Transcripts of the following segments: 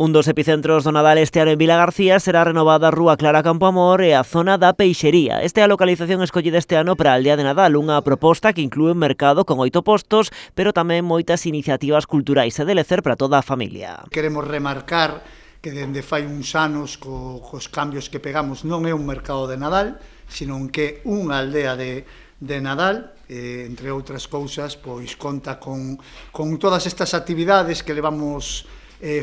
Un dos epicentros do Nadal este ano en Vilagarcía será renovada a Rúa Clara Campoamor e a zona da Peixería. Esta é a localización escollida este ano para a aldea de Nadal, unha proposta que inclúe un mercado con 8 postos, pero tamén moitas iniciativas culturais e de lecer para toda a familia. Queremos remarcar que dende fai uns anos cos cambios que pegamos non é un mercado de Nadal, sino que é unha aldea de Nadal, entre outras cousas, pois conta con todas estas actividades que levamos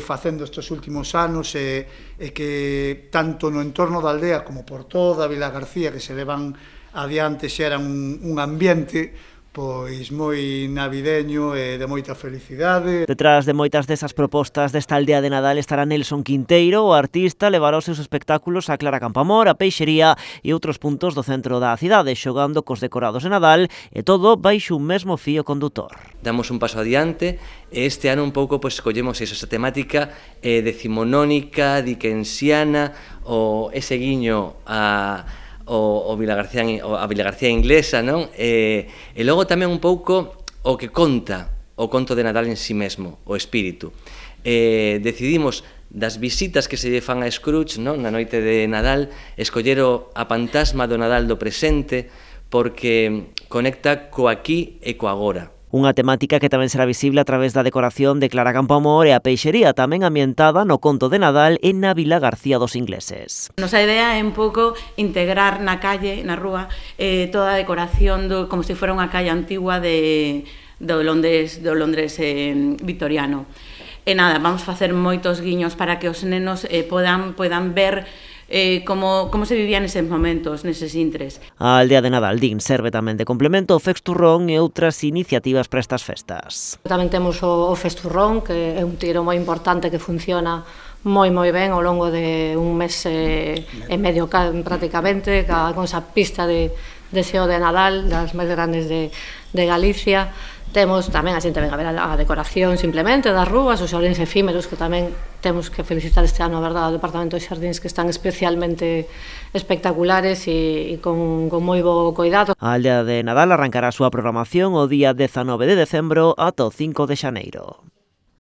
facendo estes últimos anos e que tanto no entorno da aldea como por toda a Vilagarcía que se levan adiante xeran un ambiente pois moi navideño e de moita felicidade. Detrás de moitas desas propostas desta aldea de Nadal estará Nelson Quinteiro, o artista levará os seus espectáculos a Clara Campoamor, a Peixería e outros puntos do centro da cidade, xogando cos decorados de Nadal e todo baixo un mesmo fío condutor. Damos un paso adiante e este ano un pouco pois escollemos esa temática decimonónica, dickensiana, o ese guiño a Vilagarcía inglesa, non? E logo tamén un pouco o que conta o conto de Nadal en si mesmo, o espírito. Decidimos das visitas que se lle fan a Scrooge, non? Na noite de Nadal, escoller a fantasma do Nadal do presente porque conecta co aquí e co agora. Unha temática que tamén será visible a través da decoración de Clara Campoamor e a Peixería, tamén ambientada no conto de Nadal e na Vilagarcía dos ingleses. Nosa idea é un pouco integrar na calle, na rúa, toda a decoración como se fora unha calle antigua do Londres victoriano. E nada, vamos facer moitos guiños para que os nenos podan ver como se vivía neses momentos, neses intres. A aldea de Nadal, din, serve tamén de complemento ao Festurrón e outras iniciativas para estas festas. Tamén temos o Festurrón, que é un tiro moi importante que funciona moi ben ao longo de un mes e medio prácticamente, con esa pista de xeo de Nadal, das máis grandes de Galicia. Temos tamén, a xente ven a ver a decoración simplemente das rúas, os xardíns efímeros que tamén temos que felicitar este ano, a verdade, ao Departamento de Xardíns que están especialmente espectaculares e con moi bo coidado. A aldea de Nadal arrancará a súa programación o día 19 de decembro ata o 5 de xaneiro.